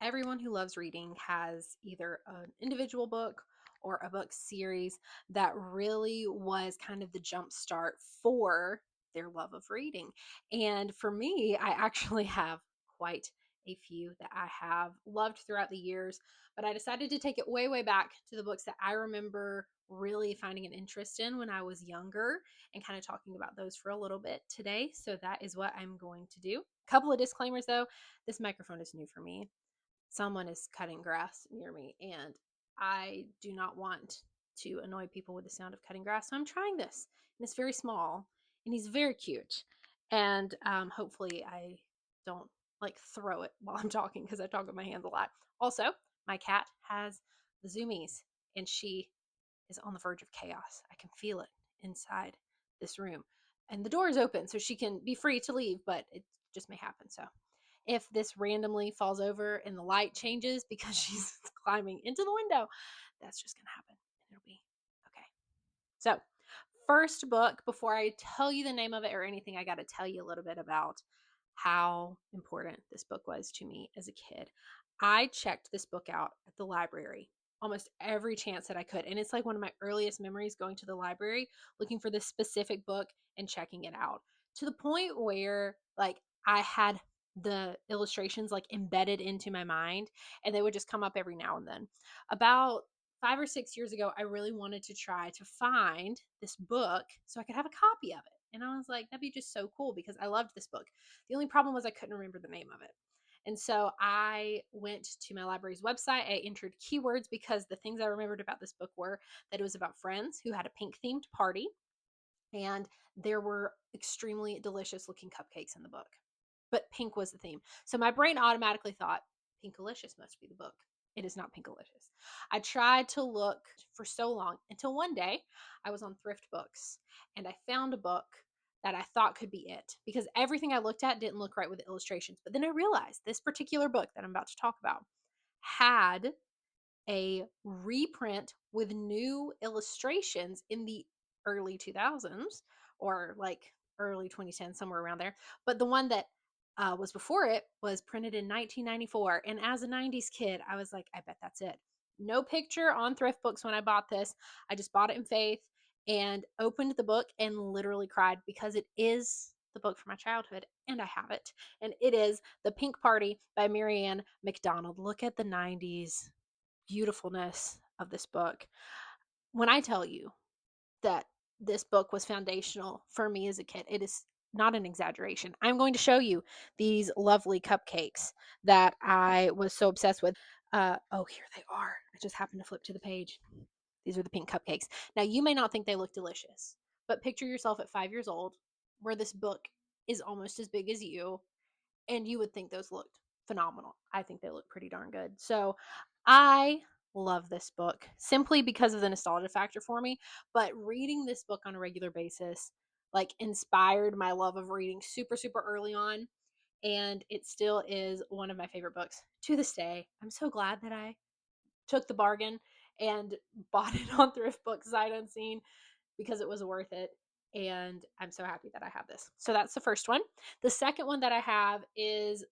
Everyone who loves reading has either an individual book or a book series that really was kind of the jump start for their love of reading. And for me, I actually have quite a few that I have loved throughout the years, but I decided to take it way, way back to the books that I remember really finding an interest in when I was younger and kind of talking about those for a little bit today. So that is what I'm going to do. A couple of disclaimers though, this microphone is new for me. Someone is cutting grass near me, and I do not want to annoy people with the sound of cutting grass. So I'm trying this, and it's very small, and he's very cute. And hopefully, I don't like throw it while I'm talking because I talk with my hands a lot. Also, my cat has the zoomies, and she is on the verge of chaos. I can feel it inside this room. And the door is open, so she can be free to leave, but it just may happen. So if this randomly falls over and the light changes because she's climbing into the window, that's just going to happen. And it'll be okay. So, first book, before I tell you the name of it or anything, I got to tell you a little bit about how important this book was to me as a kid. I checked this book out at the library almost every chance that I could. And it's like one of my earliest memories going to the library, looking for this specific book and checking it out to the point where like I had the illustrations like embedded into my mind and they would just come up every now and then. About 5 or 6 years ago, I really wanted to try to find this book so I could have a copy of it. And I was like, that'd be just so cool because I loved this book. The only problem was I couldn't remember the name of it. And so I went to my library's website. I entered keywords because the things I remembered about this book were that it was about friends who had a pink themed party and there were extremely delicious looking cupcakes in the book. But pink was the theme. So my brain automatically thought Pinkalicious must be the book. It is not Pinkalicious. I tried to look for so long until one day I was on ThriftBooks and I found a book that I thought could be it because everything I looked at didn't look right with the illustrations. But then I realized this particular book that I'm about to talk about had a reprint with new illustrations in the early 2000s or like early 2010s, somewhere around there. But the one that was before it was printed in 1994. And as a 90s kid, I was like, I bet that's it. No picture on ThriftBooks when I bought this. I just bought it in faith and opened the book and literally cried because it is the book from my childhood and I have it. And it is The Pink Party by Marianne McDonald. Look at the 90s beautifulness of this book. When I tell you that this book was foundational for me as a kid, it is not an exaggeration. I'm going to show you these lovely cupcakes that I was so obsessed with. Oh, here they are. I just happened to flip to the page. These are the pink cupcakes. Now, you may not think they look delicious, but picture yourself at 5 years old where this book is almost as big as you and you would think those looked phenomenal. I think they look pretty darn good. So I love this book simply because of the nostalgia factor for me. But reading this book on a regular basis, like, inspired my love of reading super, super early on. And it still is one of my favorite books to this day. I'm so glad that I took the bargain and bought it on ThriftBooks sight unseen because it was worth it. And I'm so happy that I have this. So that's the first one. The second one that I have is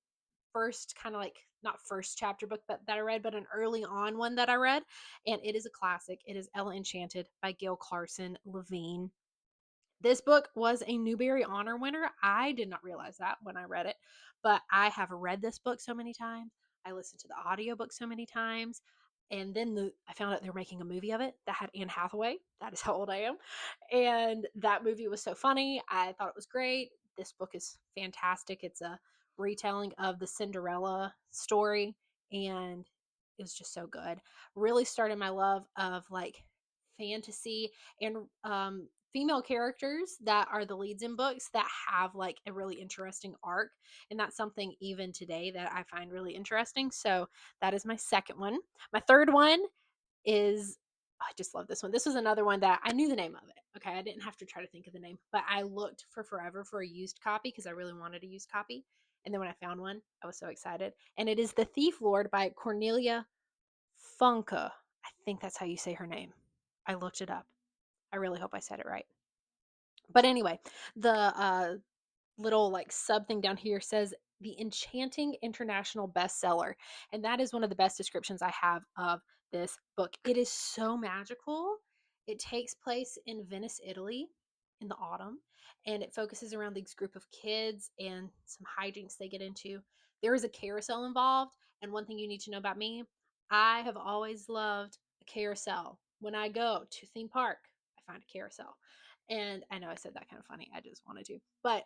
first kind of like not first chapter book but that I read, but an early on one that I read. And it is a classic. It is Ella Enchanted by Gail Carson Levine. This book was a Newbery Honor winner. I did not realize that when I read it, but I have read this book so many times. I listened to the audiobook so many times. And then I found out they were making a movie of it that had Anne Hathaway. That is how old I am. And that movie was so funny. I thought it was great. This book is fantastic. It's a retelling of the Cinderella story. And it was just so good. Really started my love of like fantasy and female characters that are the leads in books that have like a really interesting arc. And that's something even today that I find really interesting. So that is my second one. My third one is, I just love this one. This was another one that I knew the name of it. Okay. I didn't have to try to think of the name, but I looked for forever for a used copy because I really wanted a used copy. And then when I found one, I was so excited. And it is The Thief Lord by Cornelia Funke. I think that's how you say her name. I looked it up. I really hope I said it right. But anyway, the little like sub thing down here says the enchanting international bestseller. And that is one of the best descriptions I have of this book. It is so magical. It takes place in Venice, Italy in the autumn, and it focuses around these group of kids and some hijinks they get into. There is a carousel involved, and one thing you need to know about me, I have always loved a carousel. When I go to theme park, I find a carousel. And I know I said that kind of funny. I just wanted to. But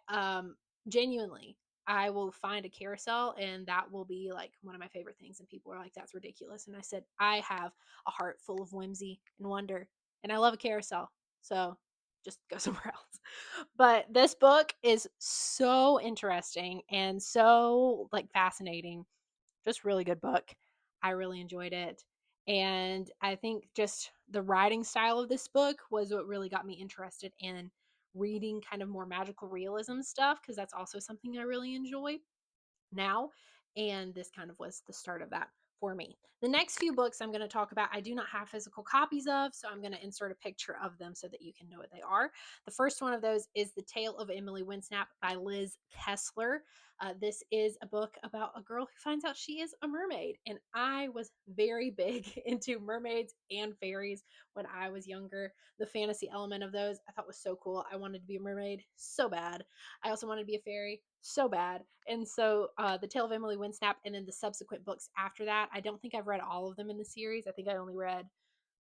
genuinely, I will find a carousel and that will be like one of my favorite things. And people are like, that's ridiculous. And I said, I have a heart full of whimsy and wonder, and I love a carousel. So just go somewhere else. But this book is so interesting and so like fascinating. Just really good book. I really enjoyed it. And I think just the writing style of this book was what really got me interested in reading kind of more magical realism stuff, because that's also something I really enjoy now. And this kind of was the start of that for me. The next few books I'm going to talk about, I do not have physical copies of, so I'm going to insert a picture of them so that you can know what they are. The first one of those is The Tale of Emily Winsnap by Liz Kessler. This is a book about a girl who finds out she is a mermaid. And I was very big into mermaids and fairies when I was younger. The fantasy element of those I thought was so cool. I wanted to be a mermaid so bad. I also wanted to be a fairy so bad. And so The Tale of Emily Winsnap and then the subsequent books after that, I don't think I've read all of them in the series. I think I only read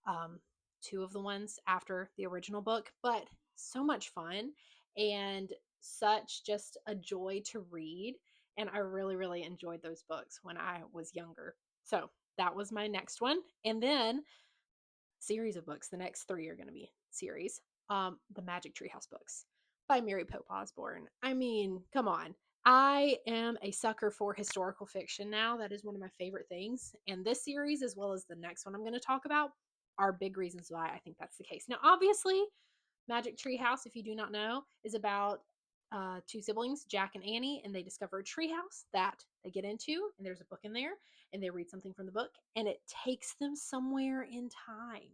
um, two of the ones after the original book, but so much fun and such just a joy to read. And I really, really enjoyed those books when I was younger. So that was my next one. And then series of books. The next three are going to be series. The Magic Treehouse books by Mary Pope Osbourne. I mean, come on. I am a sucker for historical fiction now. That is one of my favorite things. And this series, as well as the next one I'm going to talk about, are big reasons why I think that's the case. Now, obviously, Magic Treehouse, if you do not know, is about two siblings, Jack and Annie, and they discover a treehouse that they get into, and there's a book in there, and they read something from the book, and it takes them somewhere in time,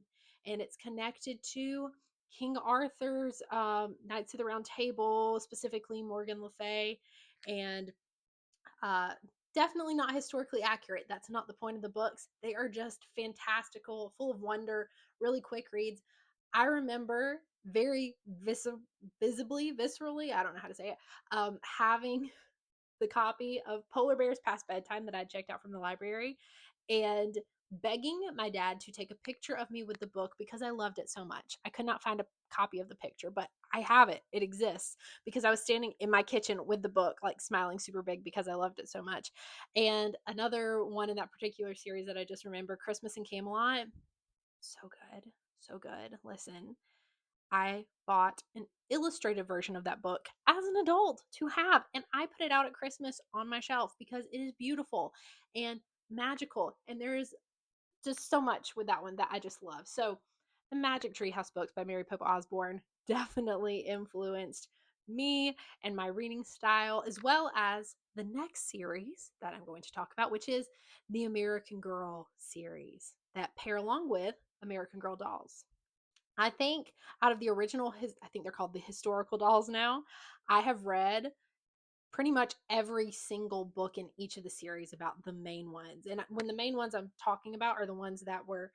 and it's connected to King Arthur's Knights of the Round Table, specifically Morgan Le Fay, and uh, definitely not historically accurate. That's not the point of the books. They are just fantastical, full of wonder, really quick reads. I remember very viscerally, I don't know how to say it, having the copy of Polar Bears Past Bedtime that I checked out from the library and begging my dad to take a picture of me with the book because I loved it so much. I could not find a copy of the picture, but I have it. It exists because I was standing in my kitchen with the book, like smiling super big because I loved it so much. And another one in that particular series that I just remember, Christmas in Camelot. So good. So good. Listen, I bought an illustrated version of that book as an adult to have, and I put it out at Christmas on my shelf because it is beautiful and magical. And there is just so much with that one that I just love. So, the Magic Treehouse books by Mary Pope Osbourne definitely influenced me and my reading style, as well as the next series that I'm going to talk about, which is the American Girl series that pair along with American Girl dolls. I think out of the original, I think they're called the historical dolls now. I have read pretty much every single book in each of the series about the main ones. And when the main ones I'm talking about are the ones that were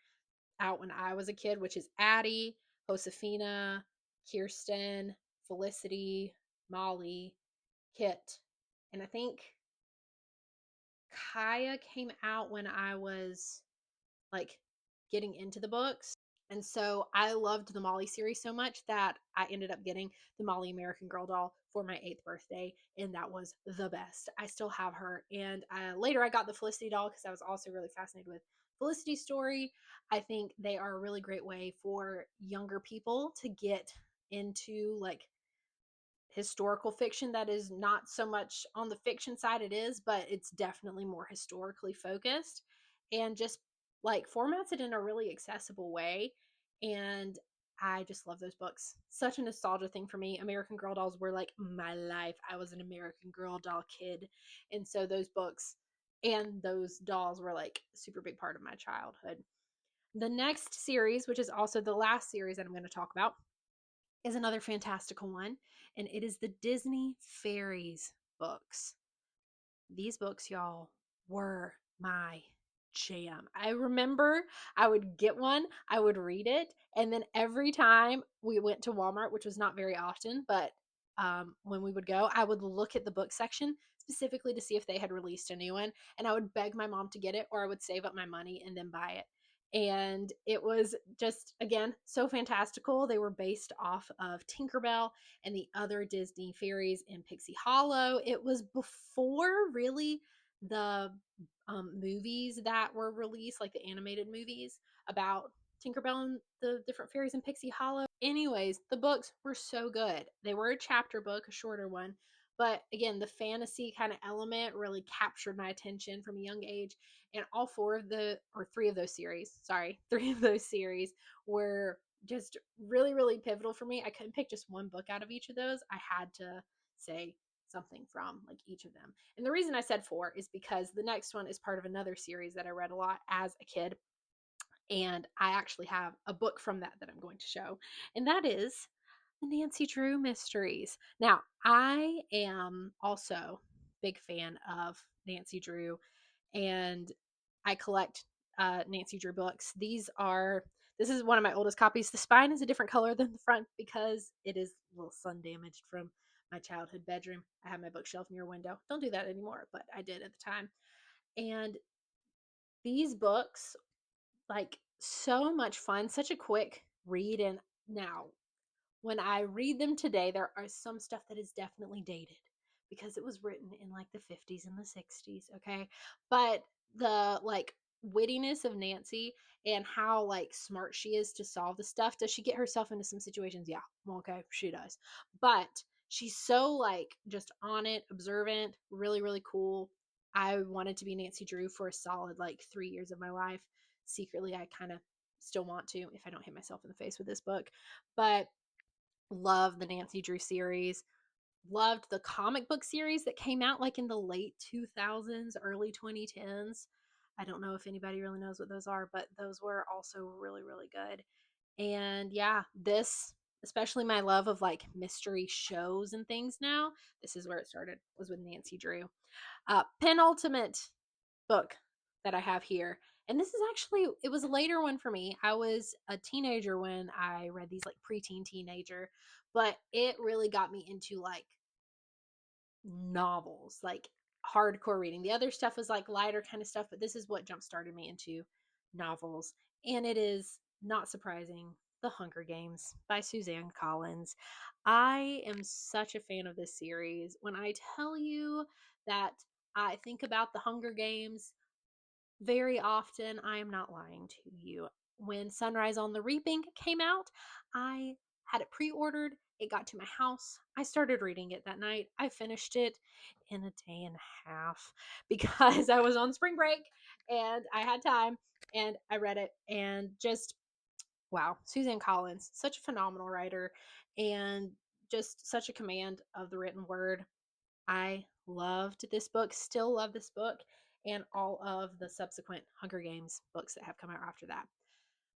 out when I was a kid, which is Addie, Josefina, Kirsten, Felicity, Molly, Kit, and I think Kaya came out when I was like getting into the books. And so I loved the Molly series so much that I ended up getting the Molly American Girl doll for my 8th birthday. And that was the best. I still have her. And later I got the Felicity doll because I was also really fascinated with Felicity's story. I think they are a really great way for younger people to get into like historical fiction that is not so much on the fiction side, it is, but it's definitely more historically focused and just like formats it in a really accessible way. And I just love those books. Such a nostalgia thing for me. American Girl dolls were like my life. I was an American Girl doll kid. And so those books and those dolls were like a super big part of my childhood. The next series, which is also the last series that I'm going to talk about, is another fantastical one, and it is the Disney Fairies books. These books, y'all, were my jam. I remember I would get one, I would read it, and then every time we went to Walmart, which was not very often, but when we would go, I would look at the book section specifically to see if they had released a new one, and I would beg my mom to get it, or I would save up my money and then buy it. And it was just, again, so fantastical. They were based off of Tinkerbell and the other Disney fairies in Pixie Hollow. It was before really the movies that were released, like the animated movies about Tinkerbell and the different fairies in Pixie Hollow. Anyways, the books were so good. They were a chapter book, a shorter one. But again, the fantasy kind of element really captured my attention from a young age. And all four of the, or three of those series, sorry, three of those series were just really, really pivotal for me. I couldn't pick just one book out of each of those. I had to say something from like each of them. And the reason I said four is because the next one is part of another series that I read a lot as a kid. And I actually have a book from that that I'm going to show. And that is the Nancy Drew Mysteries. Now, I am also a big fan of Nancy Drew, and I collect Nancy Drew books. This is one of my oldest copies. The spine is a different color than the front because it is a little sun damaged from my childhood bedroom. I have my bookshelf near a window. Don't do that anymore, but I did at the time. And these books, like, so much fun, such a quick read. And now when I read them today, there are some stuff that is definitely dated because it was written in like the 50s and the 60s, okay? But the like wittiness of Nancy and how like smart she is to solve the stuff. Does she get herself into some situations? Yeah. Okay, she does. But she's so like just on it, observant, really, really cool. I wanted to be Nancy Drew for a solid like 3 years of my life. Secretly, I kind of still want to if I don't hit myself in the face with this book. But love the Nancy Drew series. Loved the comic book series that came out like in the late 2000s, early 2010s. I don't know if anybody really knows what those are, but those were also really, really good. And yeah, this, especially my love of like mystery shows and things now, this is where it started, was with Nancy Drew. Penultimate book that I have here. And this is actually, it was a later one for me. I was a teenager when I read these, like preteen teenager, but it really got me into like novels, like hardcore reading. The other stuff was like lighter kind of stuff, but this is what jump started me into novels. And it is not surprising, The Hunger Games by Suzanne Collins. I am such a fan of this series. When I tell you that I think about The Hunger Games very often, I am not lying to you. When Sunrise on the Reaping came out, I had it pre ordered. It got to my house. I started reading it that night. I finished it in a day and a half because I was on spring break and I had time, and I read it. And just wow, Suzanne Collins, such a phenomenal writer and just such a command of the written word. I loved this book, still love this book, and all of the subsequent Hunger Games books that have come out after that.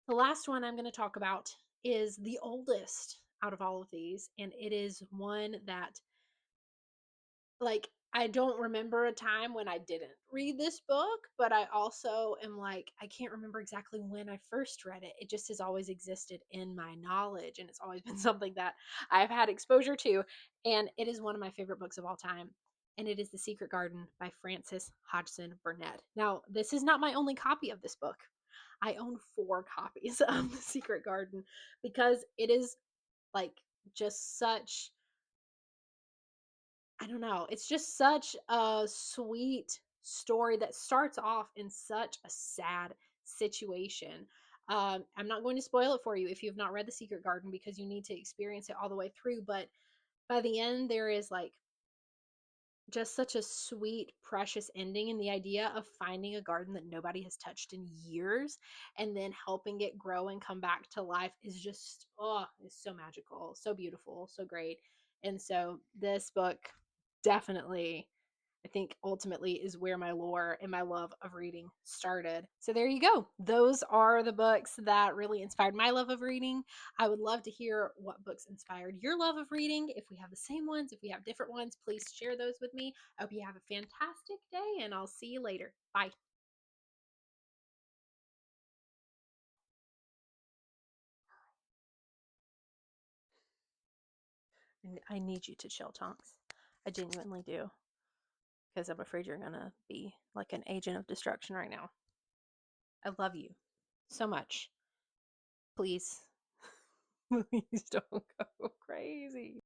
The last one I'm going to talk about is the oldest out of all of these, and it is one that, like, I don't remember a time when I didn't read this book, but I also am like, I can't remember exactly when I first read it. It just has always existed in my knowledge, and it's always been something that I've had exposure to. And it is one of my favorite books of all time. And it is The Secret Garden by Frances Hodgson Burnett. Now, this is not my only copy of this book. I own 4 copies of The Secret Garden because it is like just such, I don't know. It's just such a sweet story that starts off in such a sad situation. I'm not going to spoil it for you if you have not read The Secret Garden because you need to experience it all the way through. But by the end, there is like just such a sweet, precious ending. And the idea of finding a garden that nobody has touched in years and then helping it grow and come back to life is just, oh, it's so magical, so beautiful, so great. And so this book definitely I think ultimately is where my lore and my love of reading started. So there you go. Those are the books that really inspired my love of reading. I would love to hear what books inspired your love of reading. If we have the same ones, if we have different ones, please share those with me. I hope you have a fantastic day and I'll see you later. Bye. And I need you to chill, Tonks. I genuinely do. Because I'm afraid you're going to be like an agent of destruction right now. I love you so much. Please, please don't go crazy.